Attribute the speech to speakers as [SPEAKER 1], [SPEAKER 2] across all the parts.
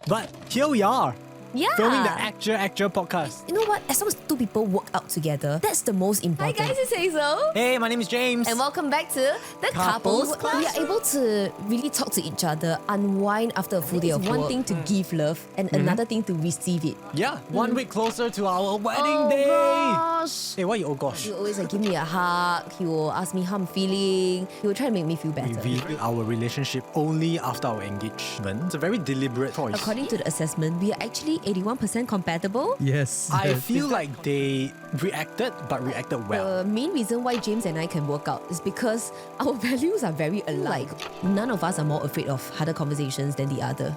[SPEAKER 1] But here we are,
[SPEAKER 2] Yeah.
[SPEAKER 1] filming the Actual podcast.
[SPEAKER 2] You know what? As long as two people work out together, that's the most
[SPEAKER 3] Hi
[SPEAKER 2] important.
[SPEAKER 3] guys, it's Hazel.
[SPEAKER 1] Hey, my name is James.
[SPEAKER 2] And welcome back to the
[SPEAKER 1] Couples
[SPEAKER 2] Couples. We are able to really talk to each other, unwind after a full day of work. One thing to give love and another thing to receive it.
[SPEAKER 1] Yeah, 1 week closer to our wedding
[SPEAKER 2] Oh
[SPEAKER 1] day.
[SPEAKER 2] gosh.
[SPEAKER 1] Hey, why you oh gosh?
[SPEAKER 2] He will always give me a hug. He will ask me how I'm feeling. He will try to make me feel
[SPEAKER 1] We
[SPEAKER 2] better.
[SPEAKER 1] revealed our relationship only after our engagement. It's a very deliberate choice.
[SPEAKER 2] According to the assessment, we are actually 81% compatible.
[SPEAKER 4] Yes.
[SPEAKER 1] I feel like they reacted, but reacted well.
[SPEAKER 2] The main reason why James and I can work out is because our values are very alike. None of us are more afraid of harder conversations than the other.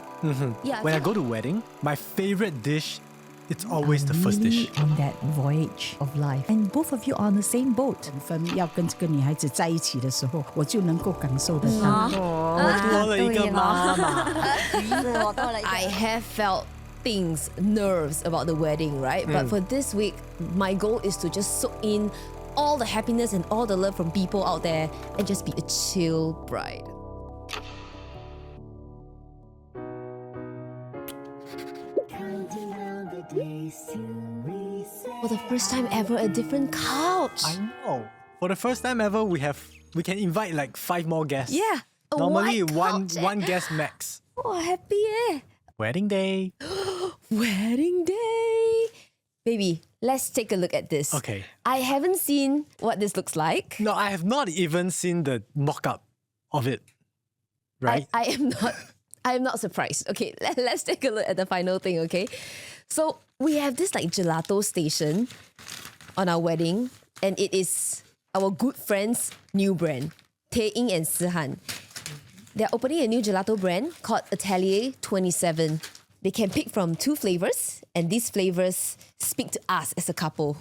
[SPEAKER 2] Yeah,
[SPEAKER 1] When I go to wedding, my favorite dish, it's always the first dish.
[SPEAKER 3] On that voyage of life, and both of you are on the same boat.
[SPEAKER 5] 分要跟这个女孩子在一起的时候，我就能够感受得到。
[SPEAKER 1] 我多了一个妈妈。
[SPEAKER 2] I have felt things, nerves about the wedding, right? But for this week, my goal is to just soak in all the happiness and all the love from people out there and just be a chill bride. For the first time ever, a different couch.
[SPEAKER 1] I know. For the first time ever, we can invite like 5 more guests.
[SPEAKER 2] Yeah, a
[SPEAKER 1] Normally
[SPEAKER 2] white couch,
[SPEAKER 1] one guest max.
[SPEAKER 2] Oh, happy eh?
[SPEAKER 1] Wedding day.
[SPEAKER 2] Wedding day. Baby, let's take a look at this.
[SPEAKER 1] Okay.
[SPEAKER 2] I haven't seen what this looks like.
[SPEAKER 1] No, I have not even seen the mock-up of it. Right?
[SPEAKER 2] I am not surprised. Okay, let's take a look at the final thing, okay? So we have this like gelato station on our wedding, and it is our good friend's new brand, Tae Ying and Si-han. They're opening a new gelato brand called Atelier 27. They can pick from 2 flavors, and these flavors speak to us as a couple.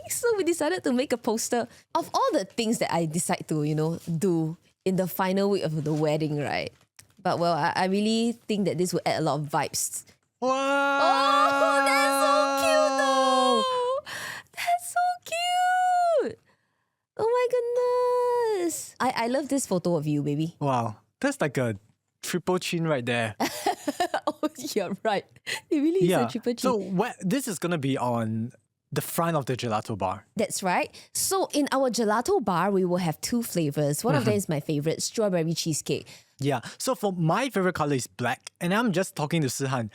[SPEAKER 2] So we decided to make a poster of all the things that I decide to, do in the final week of the wedding, right? But well, I really think that this will add a lot of vibes.
[SPEAKER 1] Wow!
[SPEAKER 2] Oh, that's so cute though! That's so cute! Oh my goodness! I love this photo of you, baby.
[SPEAKER 1] Wow. That's like a triple chin right there.
[SPEAKER 2] Oh, you're right. It really is a triple chin.
[SPEAKER 1] So this is going to be on the front of the gelato bar.
[SPEAKER 2] That's right. So in our gelato bar, we will have 2 flavors. One of them is my favorite, strawberry cheesecake.
[SPEAKER 1] Yeah. So for my favorite color is black, and I'm just talking to Si-han.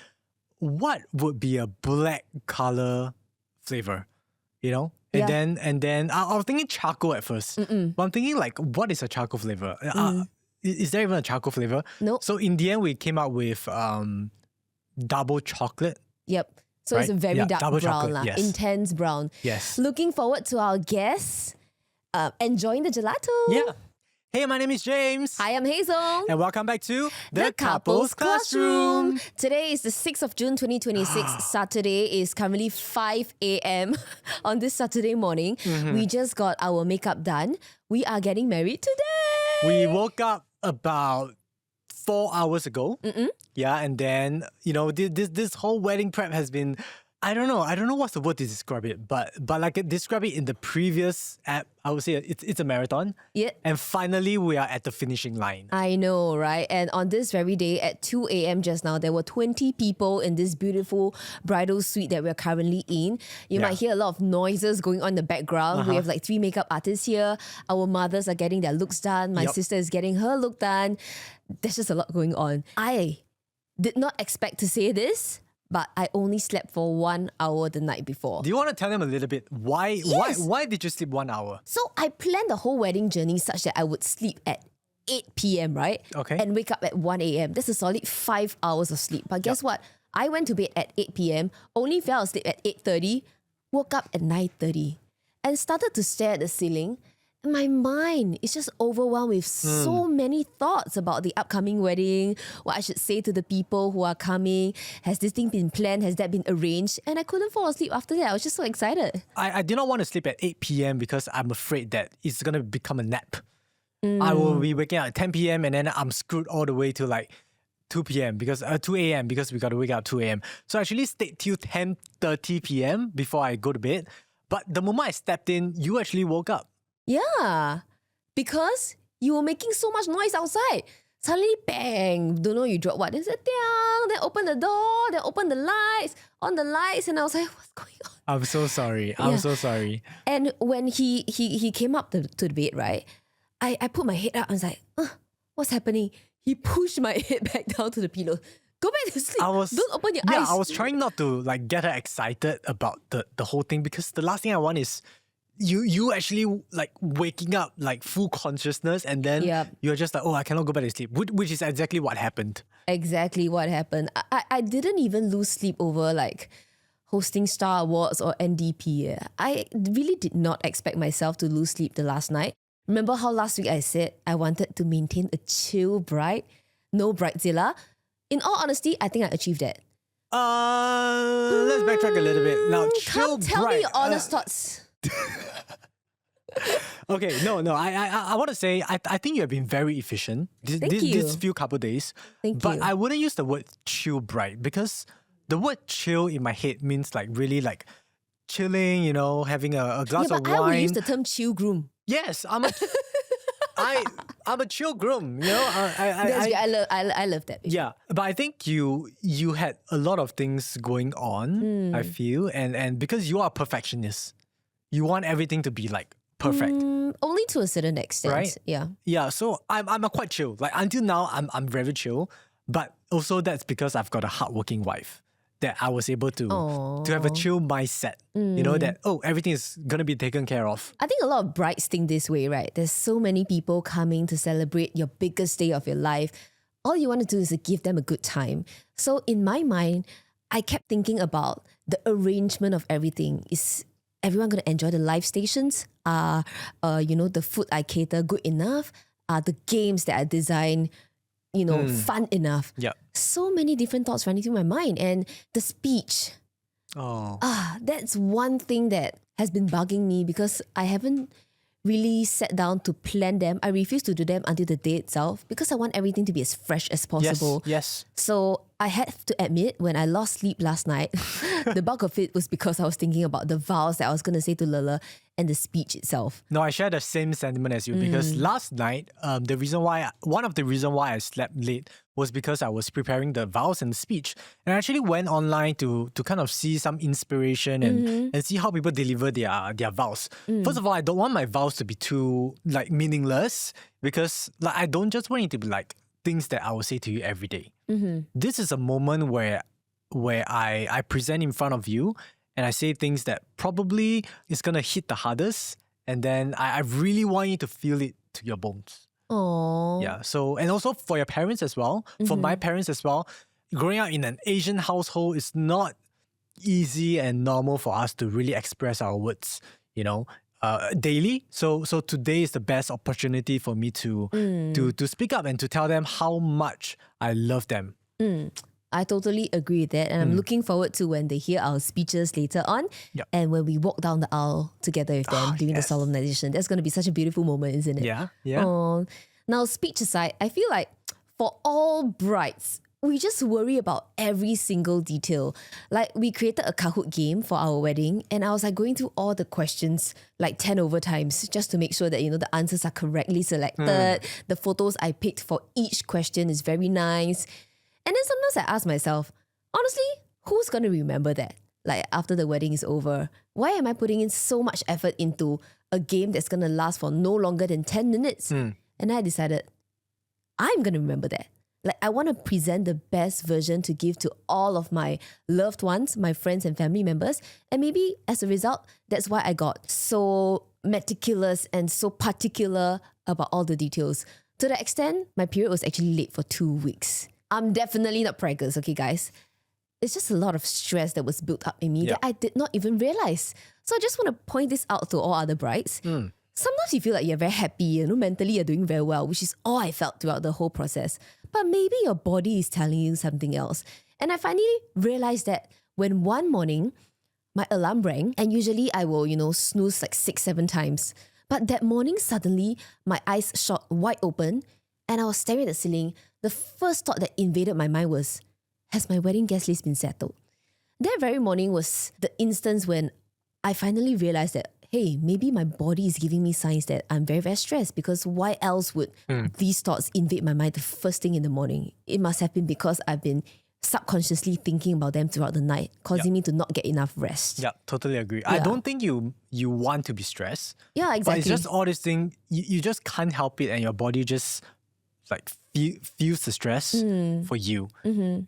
[SPEAKER 1] What would be a black color flavor? You know?
[SPEAKER 2] Yeah.
[SPEAKER 1] And then I was thinking charcoal at first. But I'm thinking like, what is a charcoal flavor? Is there even a charcoal flavor?
[SPEAKER 2] No.
[SPEAKER 1] So in the end, we came up with double chocolate.
[SPEAKER 2] Yep. So it's a
[SPEAKER 1] Right?
[SPEAKER 2] very
[SPEAKER 1] Yeah,
[SPEAKER 2] dark
[SPEAKER 1] double
[SPEAKER 2] brown,
[SPEAKER 1] chocolate, yes.
[SPEAKER 2] intense brown.
[SPEAKER 1] Yes.
[SPEAKER 2] Looking forward to our guests enjoying the gelato.
[SPEAKER 1] Yeah. Hey, my name is James.
[SPEAKER 2] Hi, I'm Hazel.
[SPEAKER 1] And welcome back to The Couples Classroom.
[SPEAKER 2] Today is the 6th of June 2026. Saturday is currently 5 a.m. on this Saturday morning. We just got our makeup done. We are getting married today.
[SPEAKER 1] We woke up about 4 hours ago. Yeah, and then, this whole wedding prep has been, I don't know what's the word to describe it, but like describe it in the previous app, I would say it's a marathon.
[SPEAKER 2] Yeah.
[SPEAKER 1] And finally, we are at the finishing line.
[SPEAKER 2] I know, right? And on this very day at 2 a.m. just now, there were 20 people in this beautiful bridal suite that we're currently in. You
[SPEAKER 1] Yeah.
[SPEAKER 2] might hear a lot of noises going on in the background. We have like 3 makeup artists here. Our mothers are getting their looks done. My
[SPEAKER 1] Yep.
[SPEAKER 2] sister is getting her look done. There's just a lot going on. I did not expect to say this, but I only slept for 1 hour the night before.
[SPEAKER 1] Do you want to tell them a little bit why why did you sleep 1 hour?
[SPEAKER 2] So I planned the whole wedding journey such that I would sleep at 8 p.m., right?
[SPEAKER 1] Okay.
[SPEAKER 2] And wake up at 1 a.m. That's a solid 5 hours of sleep. But guess what? I went to bed at 8 p.m., only fell asleep at 8:30, woke up at 9:30, and started to stare at the ceiling. And my mind is just overwhelmed with so many thoughts about the upcoming wedding, what I should say to the people who are coming. Has this thing been planned? Has that been arranged? And I couldn't fall asleep after that. I was just so excited.
[SPEAKER 1] I did not want to sleep at 8 p.m. because I'm afraid that it's going to become a nap. I will be waking up at 10 p.m. and then I'm screwed all the way to like 2 p.m. because 2 a.m. because we got to wake up at 2 a.m. So I actually stayed till 10:30 p.m. before I go to bed. But the moment I stepped in, you actually woke up.
[SPEAKER 2] Yeah, because you were making so much noise outside. Suddenly, bang! Don't know you dropped what. Then said, "Tiang!" Then open the door. Then open the lights. On the lights, and I was like, "What's going on?"
[SPEAKER 1] I'm so sorry. I'm
[SPEAKER 2] Yeah.
[SPEAKER 1] so sorry.
[SPEAKER 2] And when he came up to the bed, right? I put my head up. I was like, "What's happening?" He pushed my head back down to the pillow. Go back to sleep. Don't open your eyes.
[SPEAKER 1] I was trying not to like get her excited about the whole thing, because the last thing I want is you actually like waking up like full consciousness, and then
[SPEAKER 2] Yep.
[SPEAKER 1] you're just like, oh, I cannot go back to sleep, which is exactly what happened.
[SPEAKER 2] Exactly what happened. I didn't even lose sleep over like hosting Star Awards or NDP. I really did not expect myself to lose sleep the last night. Remember how last week I said I wanted to maintain a chill bride, no bridezilla? In all honesty, I think I achieved that.
[SPEAKER 1] Let's backtrack a little bit. Now, chill
[SPEAKER 2] Come tell
[SPEAKER 1] bright.
[SPEAKER 2] me your honest thoughts.
[SPEAKER 1] Okay, no. I want to say I think you have been very efficient
[SPEAKER 2] Thank you.
[SPEAKER 1] this few couple days.
[SPEAKER 2] Thank you.
[SPEAKER 1] I wouldn't use the word chill bright, because the word chill in my head means like really like chilling, having a glass
[SPEAKER 2] Yeah,
[SPEAKER 1] of
[SPEAKER 2] but I would
[SPEAKER 1] wine.
[SPEAKER 2] use the term chill groom.
[SPEAKER 1] Yes, I'm a chill groom.
[SPEAKER 2] That's great. I love that.
[SPEAKER 1] Yeah, but I think you had a lot of things going on, I feel, and because you are a perfectionist, you want everything to be like perfect.
[SPEAKER 2] Only to a certain extent.
[SPEAKER 1] Right?
[SPEAKER 2] Yeah.
[SPEAKER 1] Yeah, so I'm a quite chill. Like until now, I'm very chill, but also that's because I've got a hardworking wife that I was able to have a chill mindset. That everything is gonna be taken care of.
[SPEAKER 2] I think a lot of brides think this way, right? There's so many people coming to celebrate your biggest day of your life. All you want to do is to give them a good time. So in my mind, I kept thinking about the arrangement of everything. Is everyone going to enjoy the live stations? The food I cater good enough? Are the games that I design, fun enough?
[SPEAKER 1] Yeah.
[SPEAKER 2] So many different thoughts running through my mind. And the speech,
[SPEAKER 1] Oh.
[SPEAKER 2] that's one thing that has been bugging me because I haven't really sat down to plan them. I refuse to do them until the day itself because I want everything to be as fresh as possible.
[SPEAKER 1] Yes.
[SPEAKER 2] So I have to admit, when I lost sleep last night, the bulk of it was because I was thinking about the vows that I was going to say to Lala and the speech itself.
[SPEAKER 1] No, I share the same sentiment as you because last night, one of the reason why I slept late was because I was preparing the vows and the speech, and I actually went online to kind of see some inspiration and see how people deliver their vows. First of all, I don't want my vows to be too like meaningless because like I don't just want it to be like things that I will say to you every day. This is a moment where I present in front of you and I say things that probably is gonna hit the hardest, and then I really want you to feel it to your bones.
[SPEAKER 2] Oh,
[SPEAKER 1] Yeah. So, and also for your parents as well, for my parents as well, growing up in an Asian household is not easy and normal for us to really express our words, daily. So today is the best opportunity for me to speak up and to tell them how much I love them.
[SPEAKER 2] I totally agree with that. And I'm looking forward to when they hear our speeches later on
[SPEAKER 1] Yep.
[SPEAKER 2] and when we walk down the aisle together with them during the solemnization. That's going to be such a beautiful moment, isn't it?
[SPEAKER 1] Yeah.
[SPEAKER 2] Now, speech aside, I feel like for all brides, we just worry about every single detail. Like we created a Kahoot game for our wedding and I was like going through all the questions like 10 over times just to make sure that, the answers are correctly selected. The photos I picked for each question is very nice. And then sometimes I ask myself, honestly, who's going to remember that? Like after the wedding is over, why am I putting in so much effort into a game that's going to last for no longer than 10 minutes? And I decided, I'm going to remember that. Like I want to present the best version to give to all of my loved ones, my friends and family members. And maybe as a result, that's why I got so meticulous and so particular about all the details. To the extent, my period was actually late for 2 weeks. I'm definitely not preggers, okay guys? It's just a lot of stress that was built up in me that I did not even realize. So I just want to point this out to all other brides. Sometimes you feel like you're very happy, mentally you're doing very well, which is all I felt throughout the whole process. But maybe your body is telling you something else. And I finally realized that when one morning, my alarm rang, and usually I will, snooze like 6-7 times. But that morning, suddenly, my eyes shot wide open and I was staring at the ceiling. The first thought that invaded my mind was, has my wedding guest list been settled? That very morning was the instance when I finally realized that, hey, maybe my body is giving me signs that I'm very, very stressed, because why else would these thoughts invade my mind the first thing in the morning? It must have been because I've been subconsciously thinking about them throughout the night, causing me to not get enough rest.
[SPEAKER 1] Yeah, totally agree. I don't think you want to be stressed.
[SPEAKER 2] Yeah, exactly.
[SPEAKER 1] But it's just all this thing, you just can't help it, and your body just like feels the stress for you.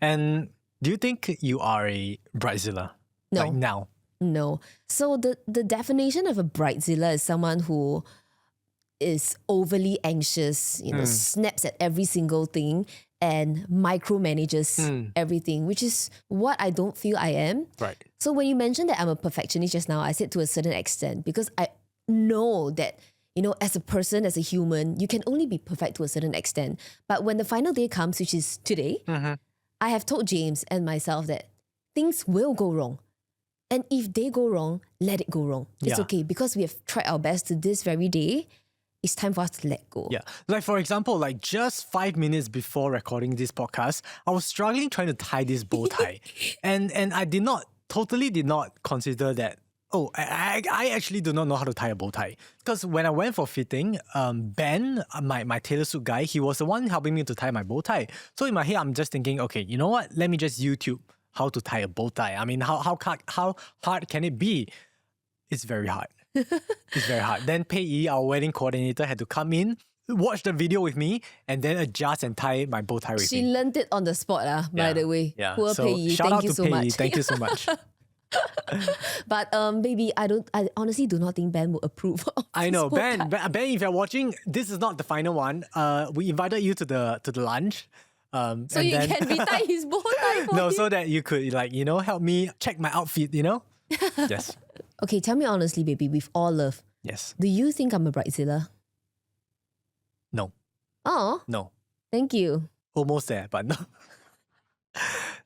[SPEAKER 1] And do you think you are a bridezilla?
[SPEAKER 2] No.
[SPEAKER 1] Like now?
[SPEAKER 2] No. So the definition of a bridezilla is someone who is overly anxious, snaps at every single thing and micromanages everything, which is what I don't feel I am.
[SPEAKER 1] Right.
[SPEAKER 2] So when you mentioned that I'm a perfectionist just now, I said to a certain extent, because I know that, as a person, as a human, you can only be perfect to a certain extent. But when the final day comes, which is today, I have told James and myself that things will go wrong. And if they go wrong, let it go wrong. It's okay, because we have tried our best to this very day. It's time for us to let go.
[SPEAKER 1] Yeah. Like for example, like just 5 minutes before recording this podcast, I was struggling trying to tie this bow tie. and I totally did not consider that, I actually do not know how to tie a bow tie. Because when I went for fitting, Ben, my tailor suit guy, he was the one helping me to tie my bow tie. So in my head, I'm just thinking, okay, you know what? Let me just YouTube how to tie a bow tie. I mean, how hard can it be? It's very hard. It's very hard. Then Pei Yi, our wedding coordinator, had to come in, watch the video with me, and then adjust and tie my bow tie with
[SPEAKER 2] She
[SPEAKER 1] me.
[SPEAKER 2] learned it on the spot, by the way.
[SPEAKER 1] Yeah.
[SPEAKER 2] Poor
[SPEAKER 1] So
[SPEAKER 2] Pei Yi.
[SPEAKER 1] shout
[SPEAKER 2] Thank
[SPEAKER 1] out
[SPEAKER 2] you
[SPEAKER 1] to
[SPEAKER 2] so
[SPEAKER 1] Pei Yi.
[SPEAKER 2] much.
[SPEAKER 1] Thank you so much.
[SPEAKER 2] But baby, I honestly do not think Ben will approve of
[SPEAKER 1] I
[SPEAKER 2] this
[SPEAKER 1] know,
[SPEAKER 2] bow
[SPEAKER 1] Ben,
[SPEAKER 2] tie.
[SPEAKER 1] if you're watching, this is not the final one. We invited you to the lunch.
[SPEAKER 2] So
[SPEAKER 1] and
[SPEAKER 2] you
[SPEAKER 1] then,
[SPEAKER 2] can retie his bow tie for
[SPEAKER 1] No,
[SPEAKER 2] him.
[SPEAKER 1] so that you could help me check my outfit, Yes.
[SPEAKER 2] Okay, tell me honestly, baby, with all love,
[SPEAKER 1] Yes.
[SPEAKER 2] do you think I'm a bridezilla?
[SPEAKER 1] No.
[SPEAKER 2] Oh,
[SPEAKER 1] No.
[SPEAKER 2] thank you.
[SPEAKER 1] Almost there, but no.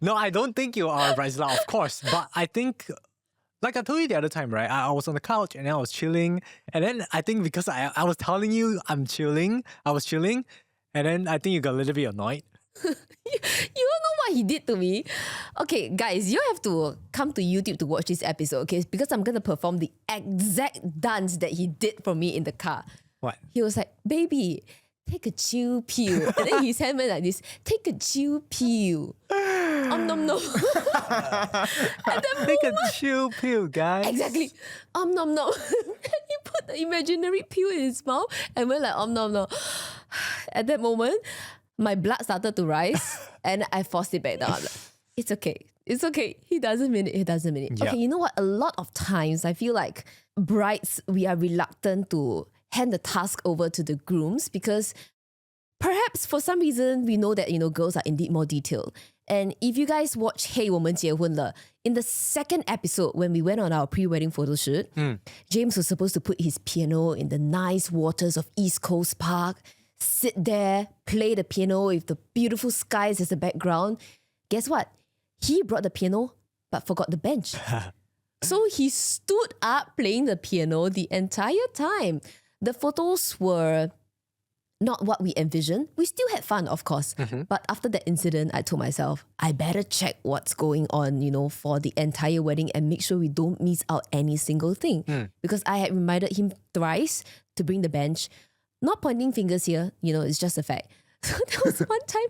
[SPEAKER 1] No, I don't think you are a bridezilla, of course. But I think, like I told you the other time, right? I was on the couch and then I was chilling. And then I think because I was telling you I was chilling. And then I think you got a little bit annoyed.
[SPEAKER 2] You don't know what he did to me. Okay, guys, you have to come to YouTube to watch this episode, okay? Because I'm going to perform the exact dance that he did for me in the car.
[SPEAKER 1] What?
[SPEAKER 2] He was like, baby, take a chill pill. And then his hand went like this, take a chill pill. Nom nom.
[SPEAKER 1] Take a chill pill, guys.
[SPEAKER 2] Exactly. Nom nom. And he put the imaginary pill in his mouth and went like nom nom. At that moment, my blood started to rise and I forced it back down. I'm like, it's okay. It's okay. He doesn't mean it. He doesn't mean it.
[SPEAKER 1] Yeah.
[SPEAKER 2] Okay, you know what? A lot of times I feel like brides, we are reluctant to hand the task over to the grooms because perhaps for some reason we know that, girls are indeed more detailed. And if you guys watch Hey 我们结婚了, in the second episode when we went on our pre-wedding photo shoot, James was supposed to put his piano in the nice waters of East Coast Park, sit there, play the piano with the beautiful skies as a background. Guess what? He brought the piano but forgot the bench. So he stood up playing the piano the entire time. The photos were not what we envisioned. We still had fun, of course. But after that incident, I told myself, I better check what's going on, for the entire wedding and make sure we don't miss out any single thing. Because I had reminded him thrice to bring the bench. Not pointing fingers here, it's just a fact. So there was one time.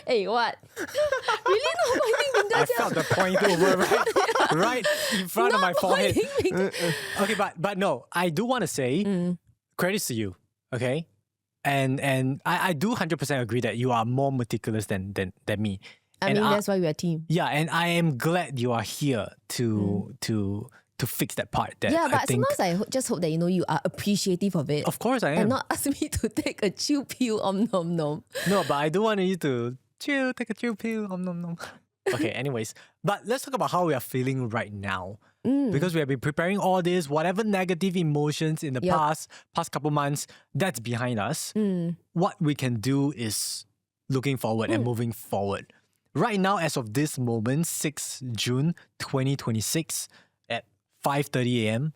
[SPEAKER 2] Hey, what? Really not pointing fingers
[SPEAKER 1] I
[SPEAKER 2] here?
[SPEAKER 1] felt the point over right in front of my
[SPEAKER 2] Not
[SPEAKER 1] forehead.
[SPEAKER 2] pointing fingers.
[SPEAKER 1] Okay, but no, I do want to say credits to you, okay? And I do 100% agree that you are more meticulous than me.
[SPEAKER 2] I mean, that's why we're a team.
[SPEAKER 1] Yeah, and I am glad you are here to fix that part. That
[SPEAKER 2] Yeah,
[SPEAKER 1] I
[SPEAKER 2] but
[SPEAKER 1] think,
[SPEAKER 2] sometimes I just hope that, you are appreciative of it.
[SPEAKER 1] of course I am.
[SPEAKER 2] And not ask me to take a chill pill nom.
[SPEAKER 1] No, but I do want you to take a chill pill. Nom. Okay, anyways. But let's talk about how we are feeling right now. Because we have been preparing all this, whatever negative emotions in the past couple months, that's behind us. What we can do is looking forward and moving forward. Right now, as of this moment, 6 June 2026 at 5:30 a.m.,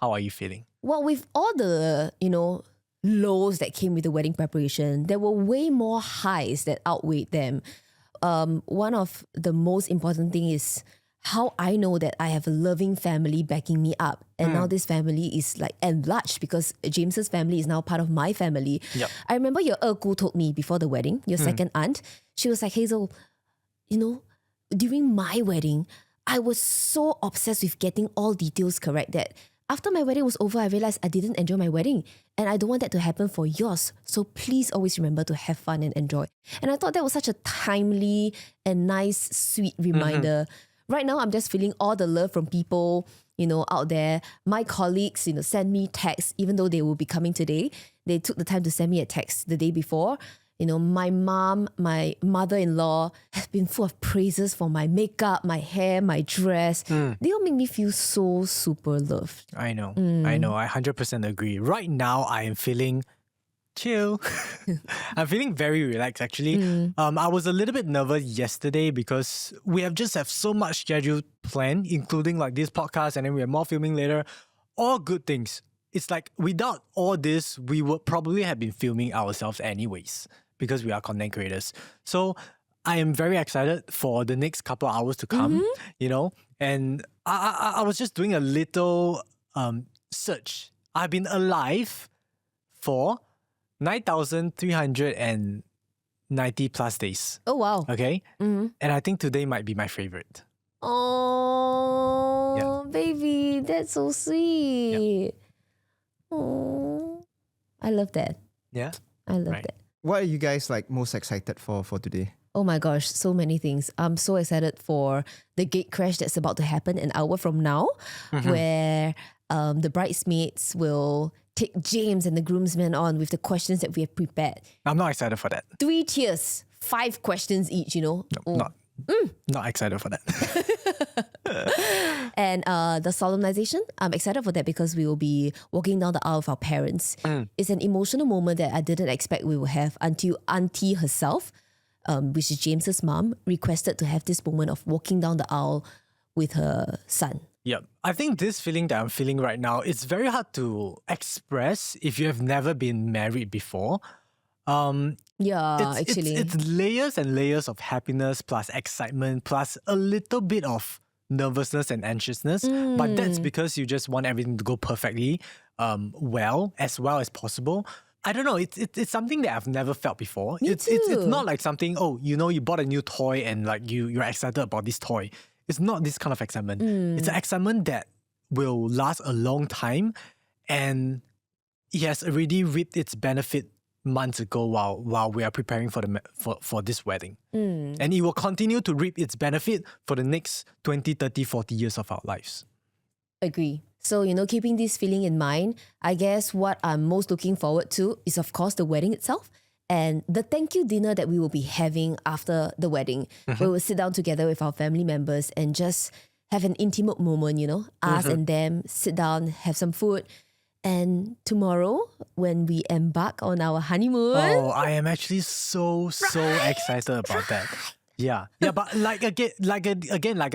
[SPEAKER 1] how are you feeling?
[SPEAKER 2] Well, with all the, lows that came with the wedding preparation, there were way more highs that outweighed them. One of the most important thing is how I know that I have a loving family backing me up. And now this family is like enlarged because James's family is now part of my family.
[SPEAKER 1] Yep.
[SPEAKER 2] I remember your Gu told me before the wedding, your second aunt, she was like, Hazel, you know, during my wedding, I was so obsessed with getting all details correct that after my wedding was over, I realized I didn't enjoy my wedding. And I don't want that to happen for yours. So please always remember to have fun and enjoy. And I thought that was such a timely and nice, sweet reminder. Right now, I'm just feeling all the love from people, you know, out there. My colleagues, you know, send me texts, even though they will be coming today. They took the time to send me a text the day before. You know, my mom, my mother-in-law have been full of praises for my makeup, my hair, my dress. They all make me feel so super loved.
[SPEAKER 1] I know. I 100% agree. Right now, I am feeling chill. I'm feeling very relaxed actually. I was a little bit nervous yesterday because we have so much scheduled planned, including like this podcast, and then we have more filming later. All good things. It's like without all this, we would probably have been filming ourselves anyways because we are content creators. So I am very excited for the next couple of hours to come, you know, and I was just doing a little search. I've been alive for 9,390 plus days.
[SPEAKER 2] Oh, wow.
[SPEAKER 1] Okay? And I think today might be my favorite.
[SPEAKER 2] Oh, baby, that's so sweet. Oh, I love that.
[SPEAKER 1] Yeah?
[SPEAKER 2] I love
[SPEAKER 1] Right.
[SPEAKER 2] that.
[SPEAKER 4] What are you guys like most excited for today?
[SPEAKER 2] Oh my gosh, so many things. I'm so excited for the gate crash that's about to happen an hour from now, where the bridesmaids will take James and the groomsmen on with the questions that we have prepared.
[SPEAKER 1] I'm not excited for that.
[SPEAKER 2] 3 tiers, 5 questions each, you know.
[SPEAKER 1] Not excited for that.
[SPEAKER 2] And the solemnization, I'm excited for that because we will be walking down the aisle with our parents. It's an emotional moment that I didn't expect we would have until Auntie herself, which is James's mom, requested to have this moment of walking down the aisle with her son.
[SPEAKER 1] Yep. I think this feeling that I'm feeling right now, it's very hard to express if you have never been married before. It's layers and layers of happiness plus excitement plus a little bit of nervousness and anxiousness. But that's because you just want everything to go perfectly well as possible. I don't know. It's something that I've never felt before. It's not like something, you bought a new toy and like you're excited about this toy. It's not this kind of excitement. It's an excitement that will last a long time, and it has already reaped its benefit months ago while we are preparing for this wedding. And it will continue to reap its benefit for the next 20, 30, 40 years of our lives.
[SPEAKER 2] Agree. So, keeping this feeling in mind, I guess what I'm most looking forward to is, of course, the wedding itself and the thank you dinner that we will be having after the wedding. We will sit down together with our family members and just have an intimate moment, us and them, sit down, have some food. And tomorrow, when we embark on our honeymoon...
[SPEAKER 1] Oh, I am actually so excited about that. Yeah, but like I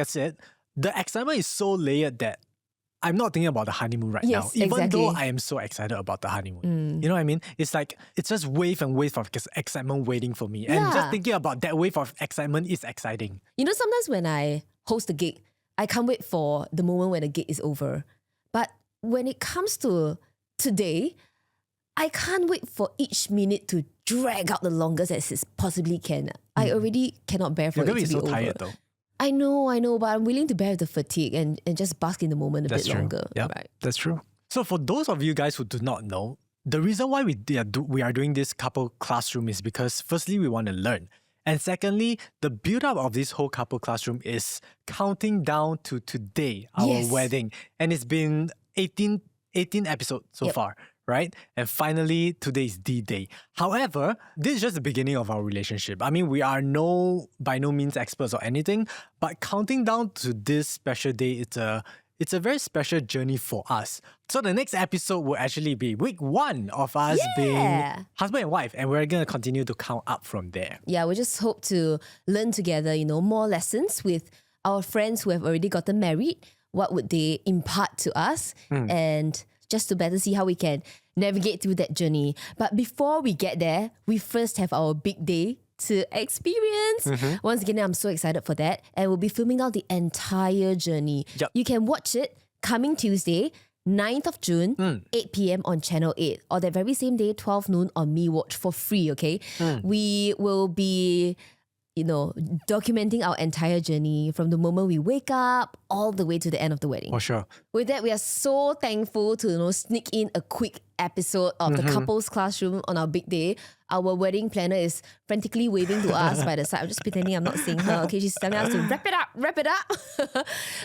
[SPEAKER 1] said, the excitement is so layered that I'm not thinking about the honeymoon right now. Even though I am so excited about the honeymoon. You know what I mean? It's like, it's just wave and wave of excitement waiting for me. And just thinking about that wave of excitement is exciting.
[SPEAKER 2] Sometimes when I host a gig, I can't wait for the moment when the gig is over. But when it comes to today, I can't wait for each minute to drag out the longest as it possibly can. I already cannot bear for it to be over. You're going to be so tired though. I know, but I'm willing to bear the fatigue and just bask in the moment a bit longer.
[SPEAKER 1] Yeah, right. That's true. So for those of you guys who do not know, the reason why we are doing this couple classroom is because firstly, we want to learn. And secondly, the build-up of this whole couple classroom is counting down to today, our wedding. And it's been 18 episodes so far, right? And finally, today is D-Day. However, this is just the beginning of our relationship. I mean, we are by no means experts or anything, but counting down to this special day, it's a very special journey for us. So the next episode will actually be week 1 of us being husband and wife, and we're going to continue to count up from there.
[SPEAKER 2] Yeah, we just hope to learn together, more lessons with our friends who have already gotten married. What would they impart to us? And just to better see how we can navigate through that journey. But before we get there, we first have our big day to experience. Once again, I'm so excited for that. And we'll be filming out the entire journey.
[SPEAKER 1] Yep.
[SPEAKER 2] You can watch it coming Tuesday, 9th of June, 8 p.m. on Channel 8. Or that very same day, 12 noon on MeWatch for free, okay? We will be, documenting our entire journey from the moment we wake up all the way to the end of the wedding.
[SPEAKER 1] For sure.
[SPEAKER 2] With that, we are so thankful to sneak in a quick episode of the couples classroom on our big day. Our wedding planner is frantically waving to us by the side. I'm just pretending I'm not seeing her. Okay, she's telling us to wrap it up.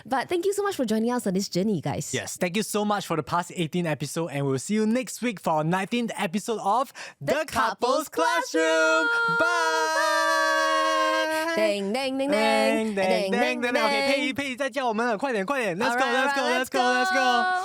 [SPEAKER 2] But thank you so much for joining us on this journey, guys.
[SPEAKER 1] Yes, thank you so much for the past 18 episode, and we'll see you next week for our 19th episode of The Couples Classroom. Bye!
[SPEAKER 2] Dang, dang, dang,
[SPEAKER 1] dang,
[SPEAKER 2] dang,
[SPEAKER 1] dang, dang, dang. Okay, 佩仪在叫我们了，快点，快点，Let's go, let's go, let's go, let's go.